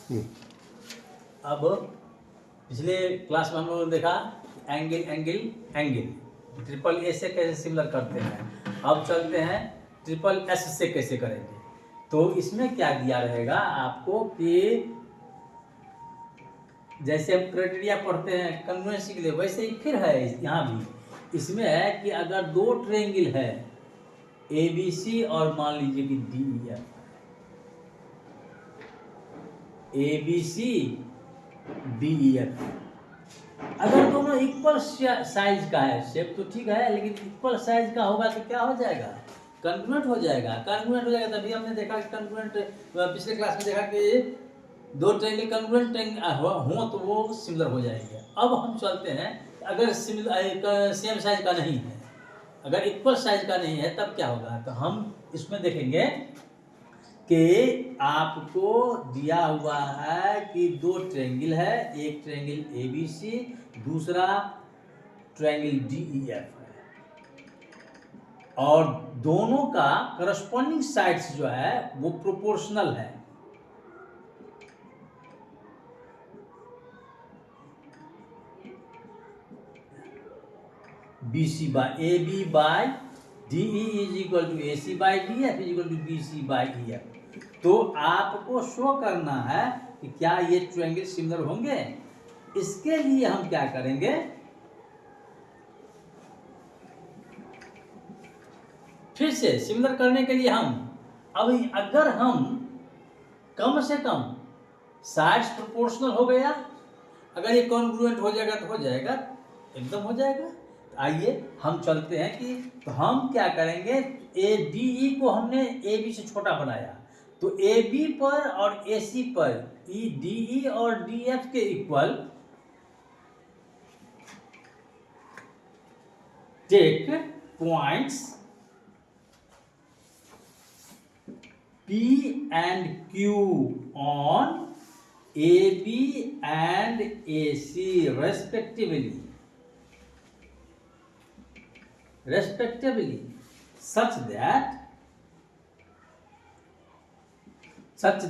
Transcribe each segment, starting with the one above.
अब पिछले क्लास में हम लोगों ने देखा angle angle angle triple A से कैसे सिमिलर करते हैं। अब चलते हैं ट्रिपल एस से कैसे करेंगे। तो इसमें क्या दिया रहेगा आपको कि जैसे हम क्राइटेरिया पढ़ते हैं कन्वेंसी के लिए, वैसे ही फिर है यहाँ भी। इसमें है कि अगर दो ट्रायंगल है ए बी सी और मान लीजिए कि D E F, A B C D E F, अगर दोनों इक्वल साइज का है, शेप तो ठीक है लेकिन इक्वल साइज का होगा तो क्या हो जाएगा, कॉन्ग्रुएंट हो जाएगा। कॉन्ग्रुएंट हो जाएगा तभी हमने देखा कि कॉन्ग्रुएंट, पिछले क्लास में देखा कि दो ट्रायंगल कॉन्ग्रुएंट हो तो वो सिमिलर हो जाएंगे। अब हम चलते हैं अगर सिमिलर सेम साइज का नहीं है, अगर इक्वल साइज का नहीं है तब क्या होगा। तो हम इसमें देखेंगे कि आपको दिया हुआ है कि दो ट्रायंगल है, एक ट्रायंगल ए बी सी, दूसरा ट्रायंगल डी ई एफ है, और दोनों का करस्पॉन्डिंग साइड्स जो है वो प्रोपोर्शनल है। B C by A B by D E is equal to A C by D F is equal to B C by E F. तो आपको शो करना है कि क्या ये ट्रायंगल सिमिलर होंगे। इसके लिए हम क्या करेंगे, फिर से सिमिलर करने के लिए हम अब अगर हम कम से कम साइड्स प्रोपोर्शनल हो गया, अगर ये कॉन्ग्रुएंट हो जाएगा तो हो जाएगा, एकदम हो जाएगा। आइए हम चलते हैं कि तो हम क्या करेंगे, ए डी ई को हमने ए बी से छोटा बनाया, तो ए बी पर और ए सी पर ई डी ई और डी एफ के equal take points P and Q on AB and AC respectively, such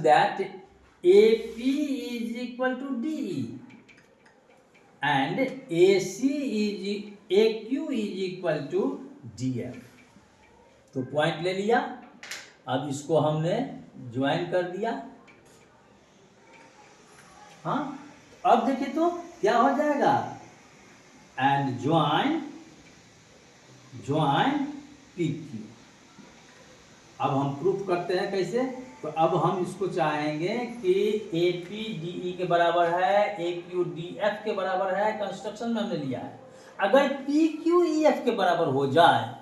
that AP is equal to DE and AC is AQ is equal to DF। तो point ले लिया, अब इसको हमने join कर दिया। हाँ, अब देखिए तो क्या हो जाएगा, एंड ज्वाइन पी क्यू। अब हम प्रूफ करते हैं कैसे। तो अब हम इसको चाहेंगे कि ए पी डी ई के बराबर है, ए क्यू डी एफ के बराबर है, कंस्ट्रक्शन में हमने लिया है। अगर पी क्यू ई एफ के बराबर हो जाए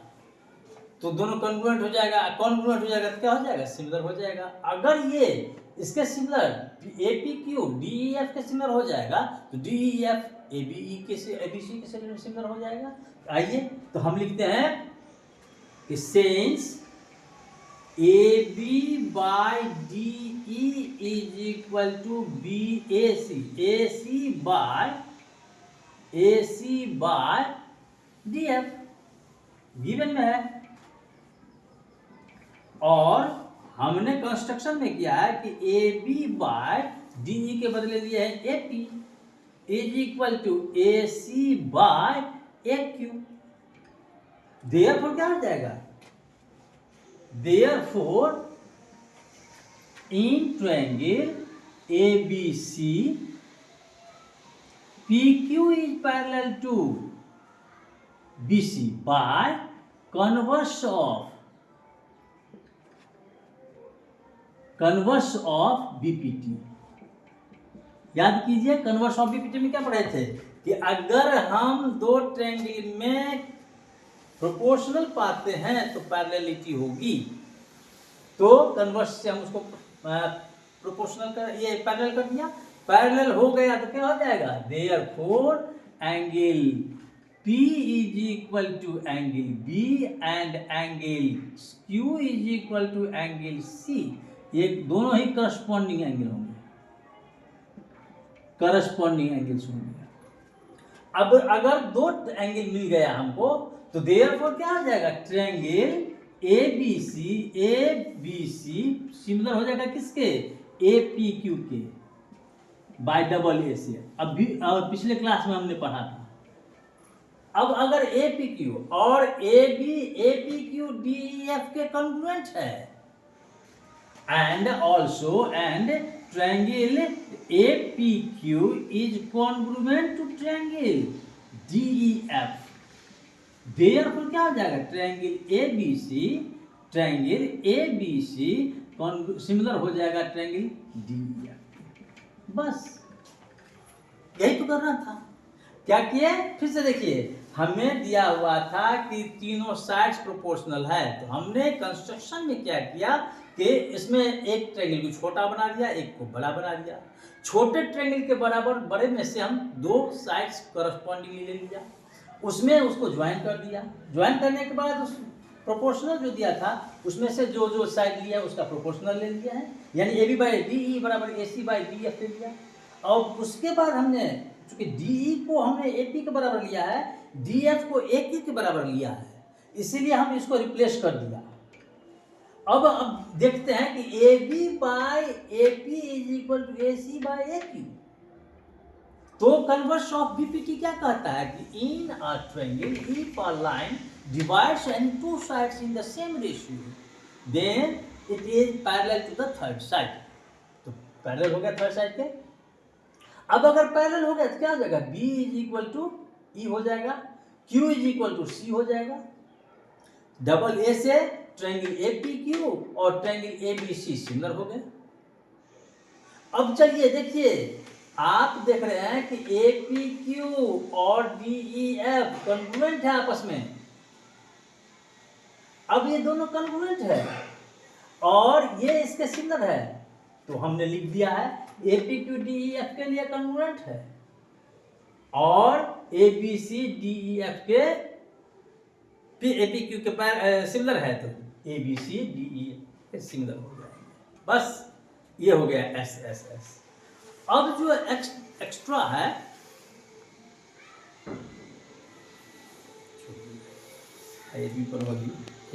तो दोनों कॉन्ग्रुएंट हो जाएगा, कॉन्ग्रुएंट हो जाएगा तो क्या हो जाएगा, सिमिलर हो जाएगा। अगर ये इसके similar A P Q D E F के सिमिलर हो जाएगा तो D E F A B E के से ए बी सी के सिमिलर हो जाएगा। आइए तो हम लिखते हैं कि since A B by D E is equal to B A C by D F given में है, और हमने कंस्ट्रक्शन में किया है कि A B by D E के बदले लिए है A P is equal to A C by A Q. Therefore क्या हो जाएगा, therefore in triangle A B C P Q is parallel to B C by converse of BPT. याद कीजिए converse of BPT में क्या पढ़े थे कि अगर हम दो ट्रायंगल में प्रोपोर्शनल पाते हैं तो पैरेललिटी होगी, तो कन्वर्स से हम उसको प्रोपोर्शनल कर ये पैरेलल कर दिया, पैरेलल हो गया तो क्या हो जाएगा, therefore angle P is equal to angle B and angle Q is equal to angle C। ये दोनों ही करस्पॉन्डिंग एंगल होंगे, करस्पॉन्डिंग एंगल्स होंगे। अब अगर दो एंगल मिल गया हमको तो देयरफॉर क्या हो जाएगा, triangle A B C similar हो जाएगा किसके, ए पी क्यू के। बाय डबल ए से, अभी और पिछले क्लास में हमने पढ़ा था। अब अगर ए पी क्यू और A P Q D E F के कॉन्ग्रुएंट है, and triangle A P Q is congruent to triangle D E F, therefore क्या हो जाएगा, triangle A B C similar हो जाएगा ट्रायंगल डी ई एफ। बस यही तो करना था। क्या किए, फिर से देखिए, हमें दिया हुआ था कि तीनों साइड्स प्रोपोर्शनल है, तो हमने कंस्ट्रक्शन में क्या किया कि इसमें एक ट्रायंगल को छोटा बना दिया, एक को बड़ा बना दिया। छोटे ट्रायंगल के बराबर बड़े में से हम दो साइड्स करस्पॉन्डिंगली ले लिया, उसमें उसको ज्वाइन कर दिया। ज्वाइन करने के बाद उस प्रोपोर्शनल जो दिया था उसमें से जो जो साइड लिया उसका प्रोपोर्शनल ले लिया है, यानी A B by D E बराबर A C by D F ले लिया। और उसके बाद हमने चूंकि डी ई को हमने ए पी के बराबर लिया है, डी एफ को ए क्यू के बराबर लिया है, इसीलिए हम इसको रिप्लेस कर दिया। अब देखते हैं कि A B by A P is equal to A C by A Q. तो कन्वर्स ऑफ बीपीटी क्या कहता है कि in a triangle if a line divides in two sides in the same ratio then it is parallel to the third side. तो parallel हो गया third side के। अब अगर पैरेलल हो गया तो क्या हो जाएगा, B is equal to E हो जाएगा, Q is equal to C हो जाएगा। डबल ए से ट्रायंगल ए पी क्यू और triangle A B C similar हो गए। अब चलिए देखिए, आप देख रहे हैं कि ए पी क्यू और डी ई एफ कॉन्ग्रुएंट है आपस में। अब ये दोनों कॉन्ग्रुएंट है और ये इसके सिमिलर है, तो हमने लिख दिया है A P Q D E F के लिए कॉन्ग्रुएंट है और A B C D E F के ए पी क्यू के सिमिलर है, तो A B C D E F के सिमिलर हो जाएंगे। बस ये हो गया एस एस एस। अब जो एक्स्ट्रा है, ये भी पर होगी